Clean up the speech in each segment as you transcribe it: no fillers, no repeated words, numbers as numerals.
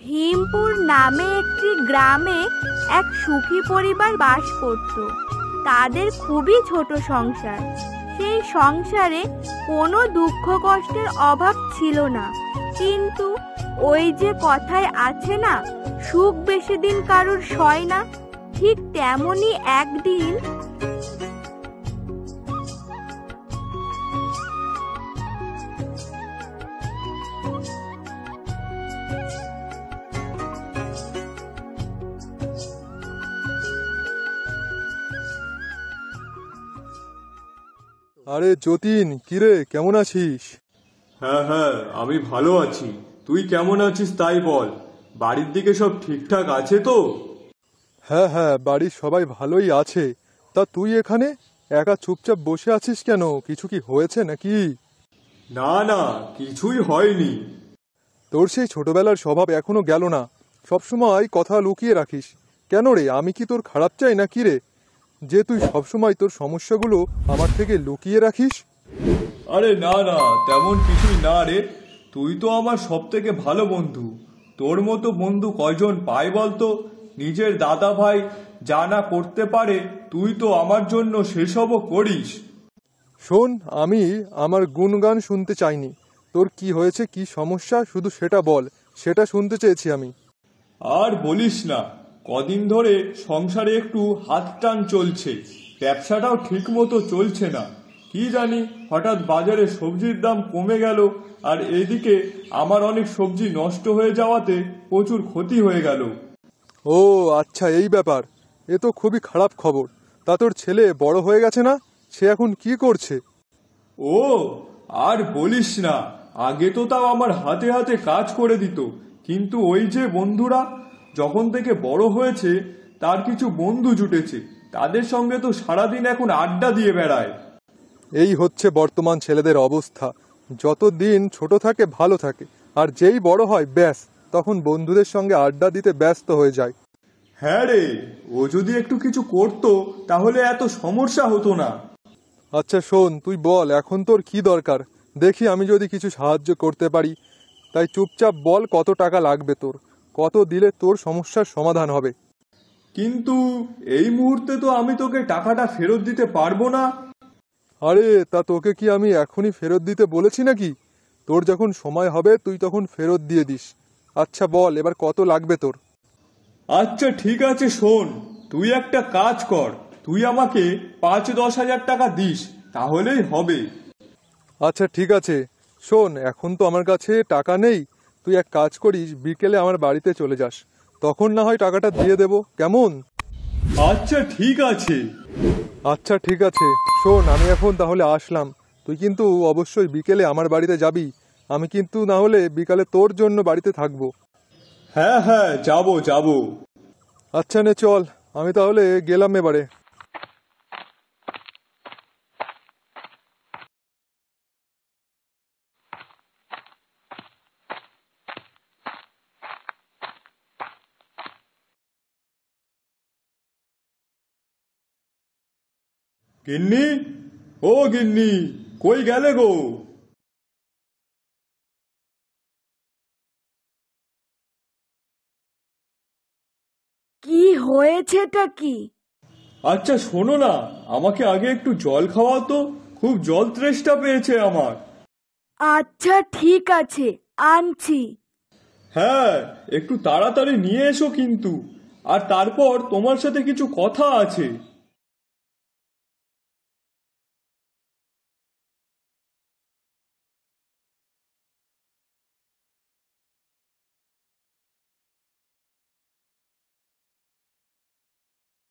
ভীমপুর নামে একটি গ্রামে এক সুখী পরিবার বাস করত। তাদের খুবই ছোট সংসার। সেই সংসারে কোনো দুঃখ কষ্টের অভাব ছিল না। কিন্তু ওই যে কথায় আছে না, সুখ বেশি দিন কারোর সয় না, ঠিক তেমনই একদিন আরে যতীন, কিরে, কেমন আছিস? হ্যাঁ হ্যাঁ, আমি ভালো আছি। তুই কেমন আছিস তাই বল। বাড়ির দিকে সব ঠিকঠাক আছে তো? হ্যাঁ হ্যাঁ, বাড়ির সবাই ভালোই আছে। তা তুই এখানে একা চুপচাপ বসে আছিস কেন? কিছু কি হয়েছে নাকি? না না, কিছুই হয়নি। তোর সেই ছোটবেলার স্বভাব এখনো গেল না। সবসময় কথা লুকিয়ে রাখিস কেন রে? আমি কি তোর খারাপ চাই না কি রে, যে তুই সবসময় তোর সমস্যাগুলো আমার থেকে লুকিয়ে রাখিস? আরে না না, তেমন কিছুই না রে। তুই তো আমার সব থেকে ভালো বন্ধু। তোর মতো বন্ধু কয়জন পায় বলতো? নিজের দাদা ভাই যা না করতে পারে, তুই তো আমার জন্য সেসবও করিস। শোন, আমি আমার গুণগান শুনতে চাইনি। তোর কি হয়েছে, কি সমস্যা, শুধু সেটা বল। সেটা শুনতে চেয়েছি আমি। আর বলিস না, কদিন ধরে সংসারে একটু হাত টান চলছে। ব্যবসাটাও ঠিক মতো চলছে না। কি জানি, হঠাৎ বাজারে সবজির দাম কমে গেল, আর এদিকে আমার অনেক সবজি নষ্ট হয়ে যাওয়াতে প্রচুর ক্ষতি হয়ে গেল। ও আচ্ছা, এই ব্যাপার। এ তো খুবই খারাপ খবর। তা তোর ছেলে বড় হয়ে গেছে না? সে এখন কি করছে? ও আর বলিস না, আগে তো তাও আমার হাতে হাতে কাজ করে দিত। কিন্তু ওই যে বন্ধুরা, যখন থেকে বড় হয়েছে তার কিছু বন্ধু জুটেছে। তাদের সঙ্গে তো সারাদিন এখন আড্ডা দিয়ে বেড়ায়। এই হচ্ছে বর্তমান ছেলেদের অবস্থা। যতদিন ছোট থাকে ভালো থাকে, আর যেই বড় হয় ব্যাস, তখন বন্ধুদের সঙ্গে আড্ডা দিতে ব্যস্ত হয়ে যায়। হ্যাঁ রে, ও যদি একটু কিছু করতো তাহলে এত সমস্যা হতো না। আচ্ছা শোন, তুই বল এখন তোর কি দরকার, দেখি আমি যদি কিছু সাহায্য করতে পারি। তাই চুপচাপ বল, কত টাকা লাগবে তোর, কত দিলে তোর সমস্যার সমাধান হবে। কিন্তু এই মুহূর্তে তো আমি তোকে টাকাটা ফেরত দিতে পারবো না। আরে তা তোকে কি আমি এখনই ফেরত দিতে বলেছি নাকি? তোর যখন সময় হবে তুই তখন ফেরত দিয়ে দিস। আচ্ছা বল, এবার কত লাগবে তোর? আচ্ছা ঠিক আছে, শোন, তুই একটা কাজ কর, তুই আমাকে ৫-১০ হাজার টাকা দিস, তাহলেই হবে। আচ্ছা ঠিক আছে, শোন, এখন তো আমার কাছে টাকা নেই। তুই এক কাজ করিস, বিকেলে আমার বাড়িতে চলে যাস, তখন না হয় টাকাটা দিয়ে দেবো, কেমন? আচ্ছা ঠিক আছে। আচ্ছা ঠিক আছে, শোন, আমি এখন তাহলে আসলাম। তুই কিন্তু অবশ্যই বিকেলে আমার বাড়িতে যাবি। আমি কিন্তু না হলে বিকালে তোর জন্য বাড়িতে থাকবো। হ্যাঁ হ্যাঁ, যাবো যাবো। আচ্ছা নে চল, আমি তাহলে গেলাম এবারে। গিন্নি, ও গিন্নি, কই গেলে গো? কি হয়েছেটা কি? আচ্ছা শোনো না, আমাকে আগে একটু জল খাওয়াও তো, খুব জল তৃষ্ণা পেয়েছে আমার। আচ্ছা ঠিক আছে, আনছি। হ্যাঁ, একটু তাড়াতাড়ি নিয়ে এসো কিন্তু। আর তারপর তোমার সাথে কিছু কথা আছে।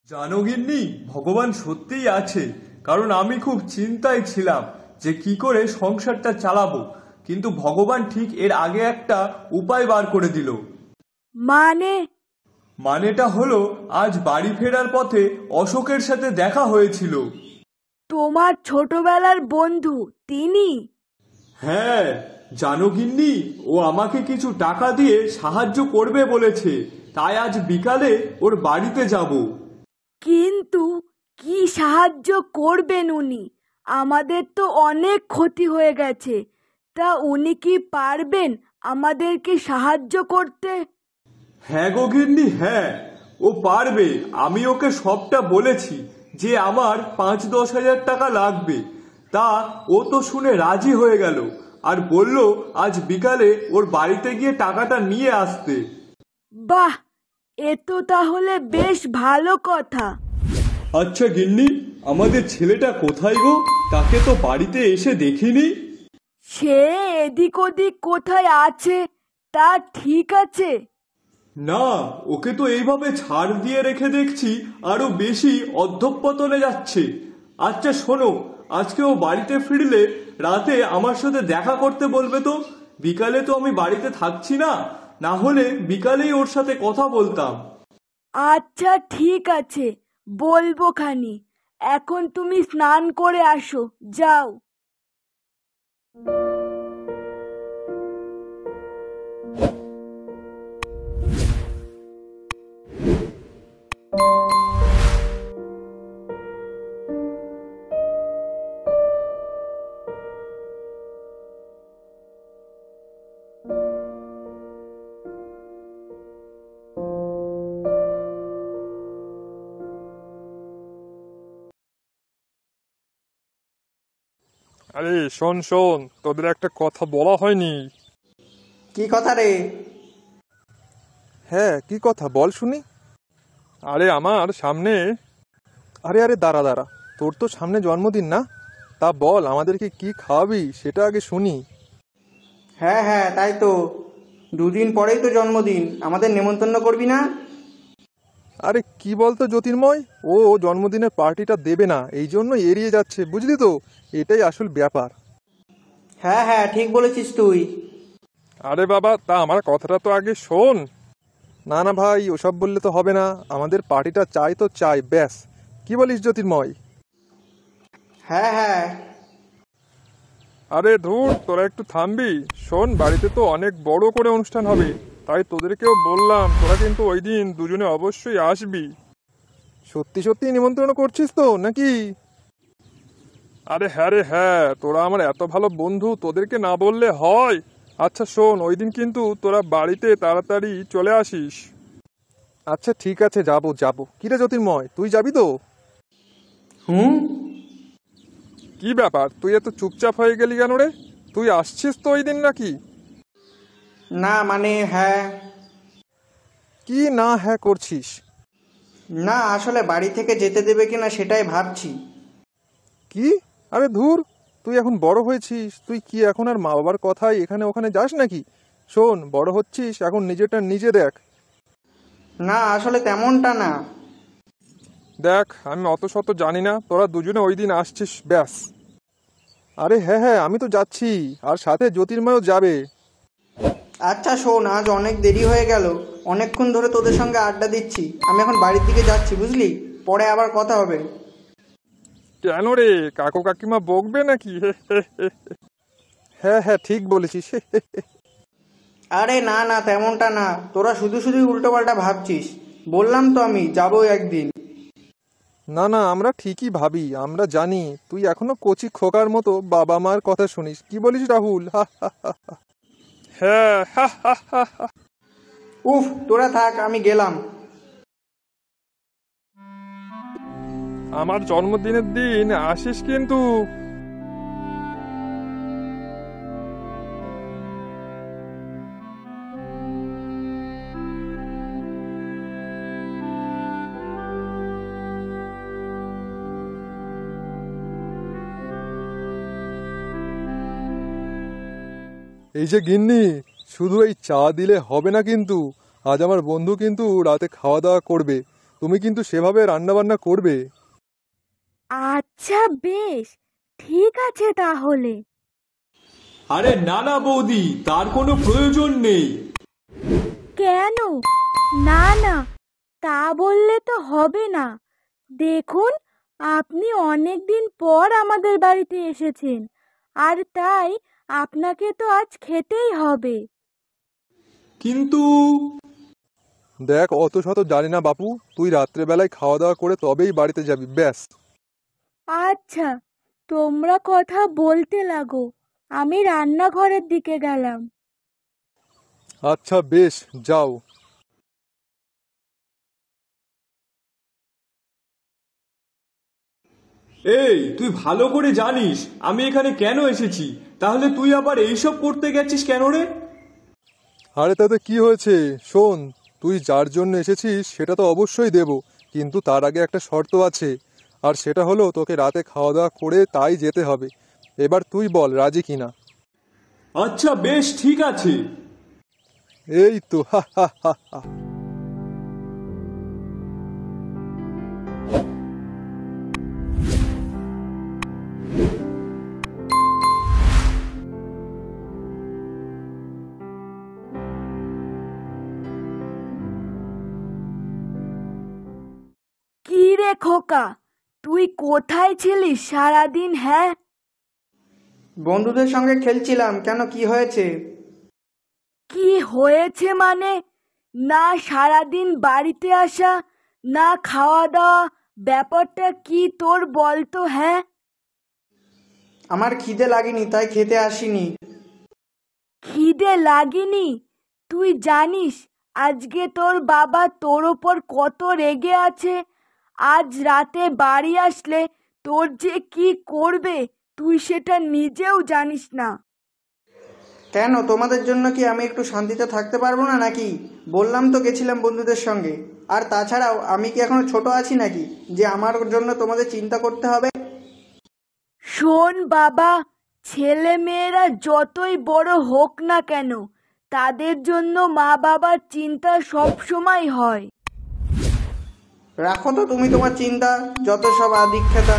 জানো গিন্নি, ভগবান সত্যিই আছে। কারণ আমি খুব চিন্তায় ছিলাম যে কি করে সংসারটা চালাবো, কিন্তু ভগবান ঠিক এর আগে একটা উপায় বার করে দিল। মানেটা হলো, আজ বাড়ি ফেরার পথে অশোকের সাথে দেখা হয়েছিল। তোমার ছোটবেলার বন্ধু তিনি? হ্যাঁ জানো গিন্নি, ও আমাকে কিছু টাকা দিয়ে সাহায্য করবে বলেছে। তাই আজ বিকালে ওর বাড়িতে যাব। কিন্তু কি সাহায্য করবেন উনি? আমাদের তো অনেক ক্ষতি হয়ে গেছে। তা উনি কি পারবেন আমাদেরকে সাহায্য করতে? হ্যাঁ গো গিন্নি, হ্যাঁ, ও পারবে। আমি ওকে সবটা বলেছি যে আমার 5-10 হাজার টাকা লাগবে। তা ও তো শুনে রাজি হয়ে গেল আর বলল আজ বিকালে ওর বাড়িতে গিয়ে টাকাটা নিয়ে আসতে। বাহ, এ তো তাহলে বেশ ভালো কথা। আচ্ছা গিন্নি, আমাদের ছেলেটা কোথায় গো? তাকে তো বাড়িতে এসে দেখিনি। সে এদিক ওদিক কোথায় আছে, তা ঠিক আছে। না, ওকে তো এইভাবে ছাড় দিয়ে রেখে দেখছি আরো বেশি অধঃপতনে যাচ্ছে। আচ্ছা শোনো, আজকে ও বাড়িতে ফিরলে রাতে আমার সাথে দেখা করতে বলবে তো। বিকালে তো আমি বাড়িতে থাকছি না, না হলে বিকালেই ওর সাথে কথা বলতাম। আচ্ছা ঠিক আছে, বলবো খানি। এখন তুমি স্নান করে আসো, যাও। আরে শোন শোন, তোদের একটা কথা বলা হয়নি। কি কথা রে? হ্যাঁ, কি কথা বল শুনি। আরে আমার সামনে, আরে আরে দাঁড়া দাঁড়া, তোর তো সামনে জন্মদিন না? তা বল আমাদেরকে কি খাওয়াবি সেটা আগে শুনি। হ্যাঁ হ্যাঁ, তাই তো, 2 দিন পরেই তো জন্মদিন, আমাদের নেমন্তন্ন করবি না? আরে কি বলতো জ্যোতির্ময়, ও জন্মদিনের পার্টিটা দেবে না, এই জন্য এড়িয়ে যাচ্ছে, বুঝলি তো? এটাই আসল ব্যাপার। হ্যাঁ হ্যাঁ, ঠিক বলেছিস তুই। আরে বাবা, তা আমার কথাটা তো আগে শোন। না না ভাই, ওসব বললে তো হবে না, আমাদের পার্টিটা চাই তো চাই, ব্যাস। কি বলিস জ্যোতির্ময়? হ্যাঁ হ্যাঁ। আরে ধুর, তোরা একটু থামবি। শোন, বাড়িতে তো অনেক বড় করে অনুষ্ঠান হবে, তাই তোদেরকেও বললাম, তোরা কিন্তু ওই দিন দুজনে অবশ্যই আসবি। সত্যি সত্যি নিমন্ত্রণ করছিস তো নাকি? আরে হ্যাঁ রে হ্যাঁ, তোরা আমার এত ভালো বন্ধু, তোদেরকে না বললে হয়? আচ্ছা শোন, ওই দিন কিন্তু তোরা বাড়িতে তাড়াতাড়ি চলে আসিস। আচ্ছা ঠিক আছে, যাবো যাবো। কিরে জ্যোতির্ময়, তুই যাবি তো? হুম। কি ব্যাপার, তুই এত চুপচাপ হয়ে গেলি কেন রে? তুই আসছিস তো ওই দিন নাকি? না মানে হ্যাঁ। কি না হ্যাঁ করছিস? না, আসলে বাড়ি থেকে যেতে দেবে কিনা সেটাই ভাবছি। কি? আরে ধুর, তুই এখন বড় হয়েছিস, তুই কি এখন আর মা বাবার কথায় এখানে ওখানে যাস নাকি? শোন, বড় হচ্ছিস, এখন নিজেটা নিজে দেখ। না, আসলে তেমনটা না। দেখ, আমি অত শত জানি না, তোরা দুজনে ওই দিন আসছিস, ব্যাস। আরে হ্যাঁ হ্যাঁ, আমি তো যাচ্ছি, আর সাথে জ্যোতির্ময়ও যাবে। আচ্ছা শোন, আজ অনেক দেরি হয়ে গেল, অনেকক্ষণ ধরে তোদের সঙ্গে আড্ডা দিচ্ছি, আমি এখন বাড়ির দিকে যাচ্ছি, বুঝলি? পরে আবার কথা হবে। কেন রে, কাকু কাকিমা বকবে নাকি? হ্যাঁ হ্যাঁ, ঠিক বলেছিস। আরে না না, তেমনটা না, তোরা শুধু শুধু উল্টোপাল্টা ভাবছিস। বললাম তো আমি যাবো একদিন। না না, আমরা ঠিকই ভাবি, আমরা জানি তুই এখনো কচি খোকার মতো বাবা মার কথা শুনিস। কি বলিস রাহুল? হ্যাঁ। উফ, তোরা থাক, আমি গেলাম। আমার জন্মদিনের দিন আসিস কিন্তু। এই যে গিন্নি, শুধু এই চা দিলে হবে না কিন্তু। আজ আমার বন্ধু কিন্তু রাতে খাওয়া দাওয়া করবে, তুমি কিন্তু সেভাবে রান্না বান্না করবে। আচ্ছা বেশ, ঠিক আছে তাহলে। আরে না না বৌদি, তার কোনো প্রয়োজন নেই। কেন? না না, তা বললে তো হবে না। দেখুন, আপনি অনেক দিন পর আমাদের বাড়িতে এসেছেন, আর তাই আপনাকে তো আজ খেতেই হবে। কিন্তু দেখ, অত শত জানি না বাপু, তুই রাত্রেবেলায় খাওয়া দাওয়া করে তবেই বাড়িতে যাবি, ব্যাস। আচ্ছা, তোমরা কথা বলতে লাগো, আমি রান্নাঘরের দিকে গেলাম। আচ্ছা বেশ, যাও। এই তুই ভালো করে জানিস আমি এখানে কেন এসেছি, তাহলে তুই আবার এইসব করতে গেছিস কেন রে? আরে তাতে কি হয়েছে, শোন, তুই যার জন্য এসেছিস সেটা তো অবশ্যই দেব, কিন্তু তার আগে একটা শর্ত আছে, আর সেটা হলো তোকে রাতে খাওয়া দাওয়া করে তাই যেতে হবে। এবার তুই বল রাজি কিনা। আচ্ছা বেশ ঠিক আছে। এই তো হা হা হা হা। কি রে খোকা, তুই কোথায় ছিলিস সারাদিন? হ্যাঁ, বন্ধুদের সঙ্গে খেলছিলাম। কেন, কি হয়েছে? কি হয়েছে মানে? না সারাদিন বাড়িতে আসা, না খাওয়া দাওয়া, ব্যাপারটা কি তোর বলতো? হ্যাঁ, আমার খিদে লাগেনি তাই খেতে আসিনি। খিদে লাগেনি? তুই জানিস আজকে তোর বাবা তোর ওপর কত রেগে আছে? আজ রাতে বাড়ি আসলে তোর যে কি করবে তুই সেটা নিজেও জানিস না। কেন, তোমাদের জন্য কি আমি একটু শান্তিতে থাকতে পারবো না নাকি? বললাম তো গেছিলাম বন্ধুদের সঙ্গে। আর তাছাড়াও আমি কি এখনো ছোট আছি নাকি যে আমার জন্য তোমাদের চিন্তা করতে হবে? শোন বাবা, ছেলে মেয়েরা যতই বড় হোক না কেন তাদের জন্য মা বাবার চিন্তা সব সময় হয়। রাখো তো তুমি তোমার চিন্তা, যত সব আদিক্ষেতা।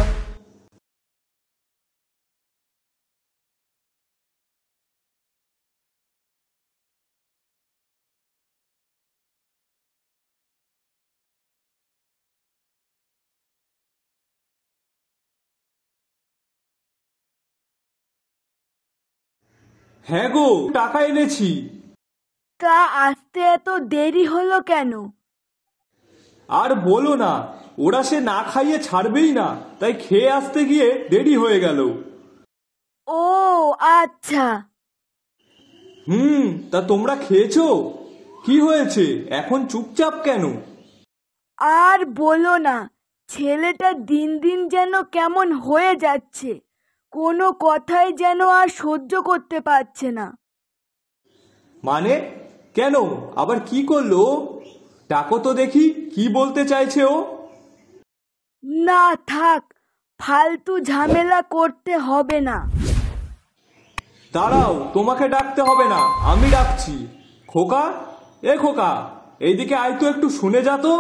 হ্যাঁ গো, টাকা এনেছি। তা আসতে এত দেরি হলো কেন? আর বলো না, ওরা সে না খাইয়ে ছাড়বেই না, তাই খেয়ে আসতে গিয়ে দেরি হয়ে গেল। ও আচ্ছা। তা তোমরা খেয়েছো? কি হয়েছে এখন চুপচাপ কেন? আর বলো না, ছেলেটা দিন দিন যেন কেমন হয়ে যাচ্ছে, কোনো কথাই যেন আর সহ্য করতে পারছে না। মানে কেন, আবার কি করলো? ডাকো তো দেখি কি বলতে চাইছে ও। না থাক, ফালতু ঝামেলা করতে হবে না। দাঁড়াও, তোমাকে ডাকতে হবে না, আমি ডাকছি। খোকা, এ খোকা, এইদিকে আয় তো, একটু শুনে যা তো।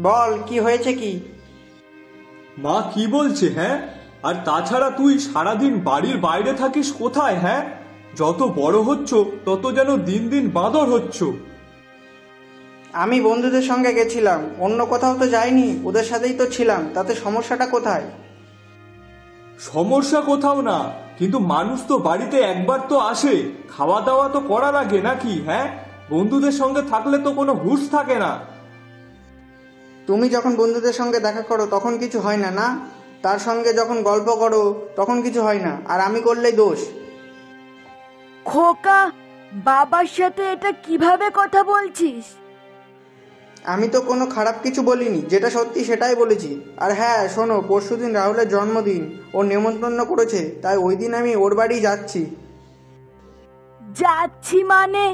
বল, কি হয়েছে কি? মা কি বলছে? হ্যাঁ, আর তাছাড়া তুই সারাদিন বাড়ির বাইরে থাকিস কোথায়? হ্যাঁ, যত বড় হচ্ছ তত যেন দিন দিন বাঁদর হচ্ছ। আমি বন্ধুদের সঙ্গে গেছিলাম, অন্য কোথাও তো যাইনি, ওদের সাথেই তো ছিলাম, তাতে সমস্যাটা কোথায়? সমস্যা কোথাও না, কিন্তু মানুষ তো বাড়িতে একবার তো আসে, খাওয়া দাওয়া তো করা লাগে নাকি? হ্যাঁ, বন্ধুদের সঙ্গে থাকলে তো কোনো হুঁশ থাকে না। তুমি যখন বন্ধুদের সঙ্গে দেখা করো তখন কিছু হয় না, না? তার সঙ্গে যখন গল্প করো তখন কিছু হয় না, আর আমি করলেই দোষ। খোকা, বাবার সাথে এটা কিভাবে কথা বলছিস? আমি তো কোনো খারাপ কিছু বলিনি, যেটা সত্যি সেটাই বলেছি। আর হ্যাঁ শোনো, পরশুদিন রাহুলের জন্মদিন, ও নেমন্তন্ন করেছে, তাই ওই দিন আমি ওর বাড়ি যাচ্ছি। যাচ্ছি মানে?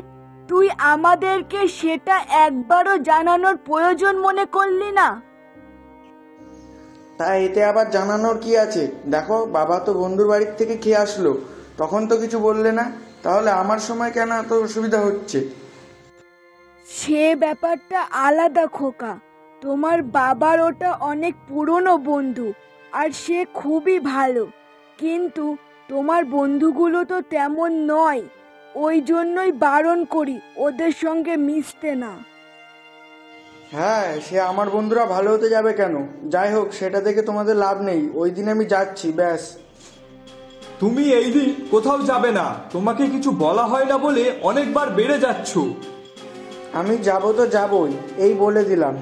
তুই আমাদেরকে সেটা একবারও জানানোর প্রয়োজন মনে করলি না? তাই এতে আবার জানানোর কি আছে? দেখো, বাবা তো বন্ধুর বাড়ির থেকে খেয়ে আসলো, তখন তো কিছু বললে না, তাহলে আমার সময় কেন এত অসুবিধা হচ্ছে? সে ব্যাপারটা আলাদা খোকা, তোমার বাবার ওটা অনেক পুরনো বন্ধু আর সে খুবই ভালো, কিন্তু তোমার বন্ধুগুলো তো তেমন নয়, ওই জন্যই বারণ করি ওদের সঙ্গে মিশতে না। হ্যাঁ, সে আমার বন্ধুরা ভালো হতে যাবে কেন? যাই হোক, সেটা দেখে তোমাদের লাভ নেই, ওই দিন আমি যাচ্ছি, ব্যাস। তুমি এই দিন কোথাও যাবে না, তোমাকে কিছু বলা হয় না বলে অনেকবার বেড়ে যাচ্ছ। আমি যাব তো যাবই, এই বলে দিলাম।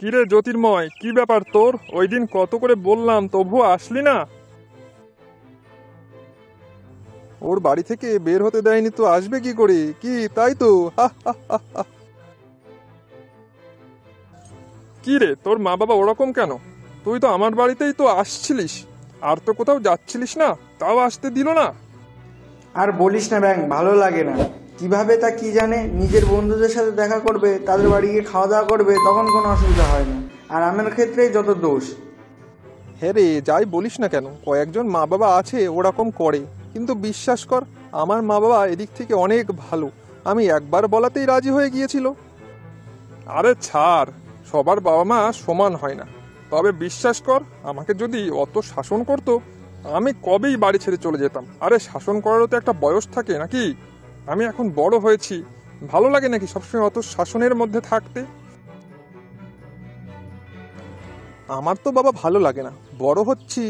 কিরে জ্যোতির্ময়, কি ব্যাপার তোর? ওই দিন কত করে বললাম, তবুও আসলি না। ওর বাড়ি থেকে বের হতে দেয়নি তো আসবে কি করে? কি তাই তো? কি রে, তোর মা বাবা ওরকম কেন? তুই তো আমার বাড়িতেই তো আসছিলিস, আর তো কোথাও যাচ্ছিলিস না, তাও আসতে দিল না। আর বলিস না ব্যাং, ভালো লাগে না। কিভাবে তা কি জানে, নিজের বন্ধুদের সাথে দেখা করবে, তাদের বাড়ি গিয়ে খাওয়া দাওয়া করবে, তখন কোনো অসুবিধা হয় না। আর আমার ক্ষেত্রেই যত দোষ। হ্যাঁ রে, যাই বলিস না কেন, কয়েকজন মা বাবা আছে ওরকম করে, কিন্তু বিশ্বাস কর আমার মা বাবা এদিক থেকে অনেক ভালো। আমি একবার বলাতেই রাজি হয়ে গিয়েছিল। আরে ছাড়, সবার বাবা মা সমান হয় না। তবে বিশ্বাস কর, আমাকে যদি অত শাসন করতো আমি কবেই বাড়ি ছেড়ে চলে যেতাম। আরে শাসন করারও তো একটা বয়স থাকে নাকি? আমি এখন বড় হয়েছি, ভালো লাগে নাকি সবসময় অত শাসনের মধ্যে থাকতে? আমার তো বাবা ভালো লাগে না, বড় হচ্ছি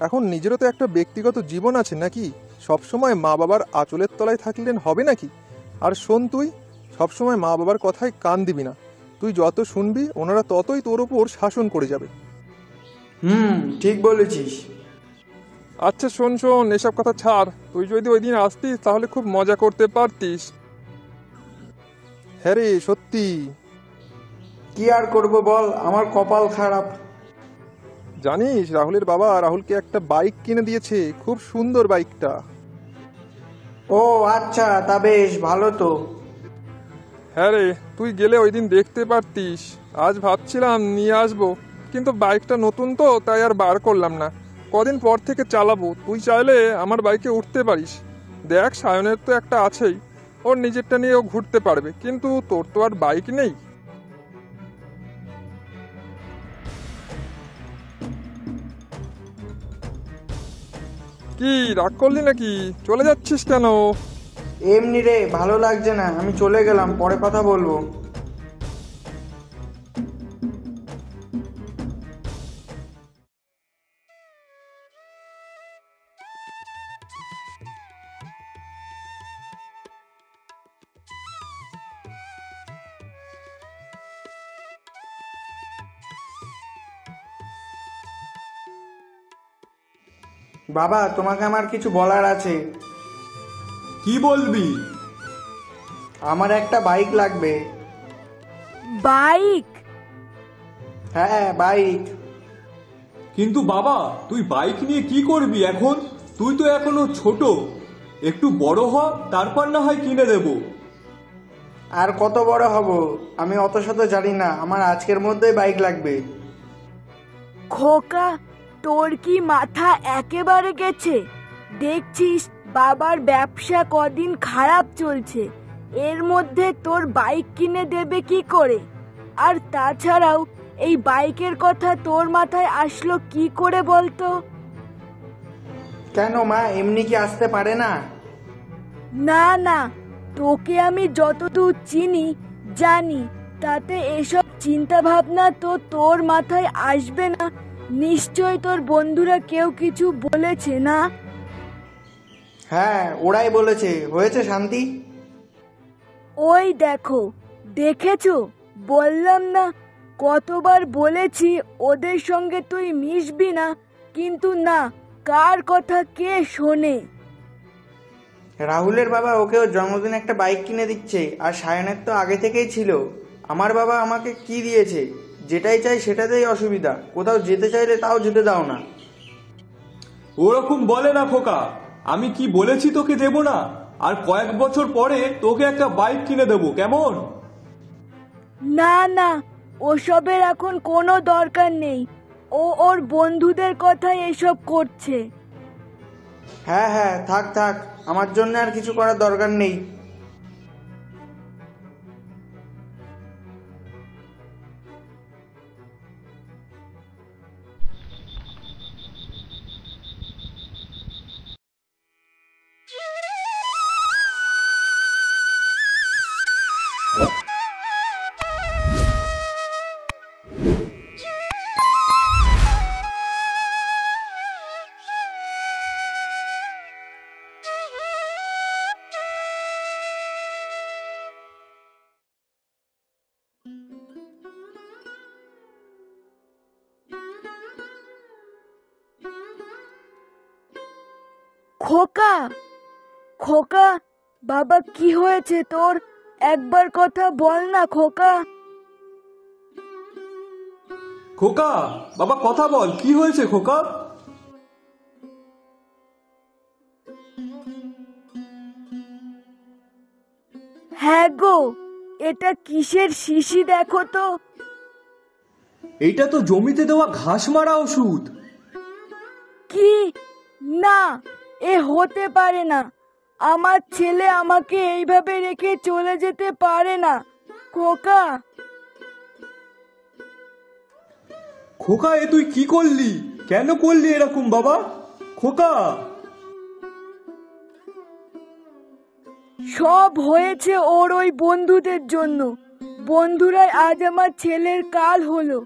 এখন, নিজেরও তো একটা ব্যক্তিগত জীবন আছে নাকি? সবসময় মা বাবার আঁচলের তলায় থাকলে হবে নাকি? আর শোন, তুই সবসময় মা বাবার কথায় কান দিবি না। তুই যত শুনবি ওনারা ততই তোর ওপর শাসন করে যাবে। ঠিক বলেছিস। আচ্ছা শোন শোন, এসব কথা ছাড়। তুই যদি ওই দিন আসতিস তাহলে খুব মজা করতে পারতিস। হ্যাঁ রে, সত্যি। কি আর করব বল, আমার কপাল খারাপ। জানিস, রাহুলের বাবা রাহুলকে একটা বাইক কিনে দিয়েছে, খুব সুন্দর বাইকটা। ও আচ্ছা, তা বেশ ভালো তো। হ্যাঁ রে, তুই গেলে ওই দিন দেখতে পারতিস। আজ ভাবছিলাম নিয়ে আসবো, কিন্তু বাইকটা নতুন তো তাই আর বার করলাম না। কদিন পর থেকে চালাবো, তুই চাইলে আমার বাইকে উঠতে পারিস। দেখ, সায়নের তো একটা আছেই, ওর নিজেরটা নিয়ে ও ঘুরতে পারবে, কিন্তু তোর তো আর বাইক নেই। কি রাগ করলি নাকি? চলে যাচ্ছিস কেন? এমনি রে, ভালো লাগছে না, আমি চলে গেলাম, পরে কথা বলবো। বাবা, তোমাকে আমার কিছু বলার আছে। কি বলবি? আমার একটা বাইক লাগবে। বাইক? হ্যাঁ, বাইক। কিন্তু বাবা, তুই বাইক নিয়ে কি করবি এখন? তুই তো এখনো ছোট, একটু বড় হ, তারপর না হয় কিনে দেব। আর কত বড় হব, আমি অত শত জানি না, আমার আজকের মধ্যেই বাইক লাগবে। খোকা, তোর কি মাথা একেবারে গেছে? দেখছিস বাবার ব্যবসা কদিন খারাপ চলছে, এর মধ্যে তোর বাইক কিনে দেবে কি করে? আর তাছাড়াও এই বাইকের কথা তোর মাথায় আসলো কি করে বলতো? কেন মা, এমনি কি আসতে পারে না? না না, তোকে আমি যতদূর চিনি জানি, তাতে এসব চিন্তা ভাবনা তো তোর মাথায় আসবে না। নিশ্চয় তোর বন্ধুরা কেউ কিছু বলেছে না? হ্যাঁ, ওরাই বলেছে। হয়েছে শান্তি? ওই দেখো, দেখেছো? বললাম না, কতবার বলেছি ওদের সঙ্গে তুই মিশবি না, কিন্তু না, কার কথা কে শোনে? রাহুলের বাবা ওকেও জন্মদিনে একটা বাইক কিনে দিচ্ছে, আর সায়নের তো আগে থেকেই ছিল। আমার বাবা আমাকে কি দিয়েছে, যেটাই চাই সেটাতেই অসুবিধা, কোথাও যেতে চাইলে তাও যেতে দাও না। ওরকম বলে না খোকা, আমি কি বলেছি তোকে দেব না? আর কয়েক বছর পরে তোকে একটা বাইক কিনে দেবো, কেমন? না না, ওসবের এখন কোনো দরকার নেই। ও ওর বন্ধুদের কথাই এসব করছে। হ্যাঁ হ্যাঁ, থাক থাক, আমার জন্য আর কিছু করার দরকার নেই। খোকা, খোকা, বাবা কি হয়েছে তোর? একবার কথা বল না খোকা। খোকা, বাবা কথা বল, কি হয়েছে খোকা? হ্যাঁ গো, এটা কিসের শিশি দেখো তো। এইটা তো জমিতে দেওয়া ঘাস মারা ওষুধ। কি? না, এ হতে পারে না। আমার ছেলে আমাকে এইভাবে রেখে চলে যেতে পারে না খোকা। খোকা, এ তুই কি করলি? কেন করলি এরকম বাবা? খোকা, সব হয়েছে ওর ওই বন্ধুদের জন্য। বন্ধুরাই আজ আমার ছেলের কাল হলো।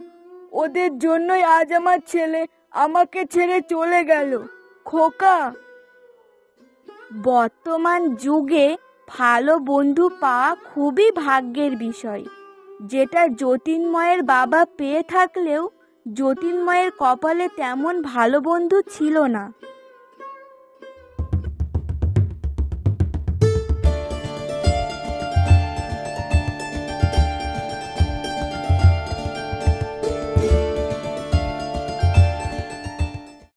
ওদের জন্যই আজ আমার ছেলে আমাকে ছেড়ে চলে গেল খোকা। বর্তমান যুগে ভালো বন্ধু পাওয়া খুবই ভাগ্যের বিষয়, যেটা জ্যোতির্ময়ের বাবা পেয়ে থাকলেও জ্যোতির্ময়ের কপালে তেমন ভালো বন্ধু ছিল না।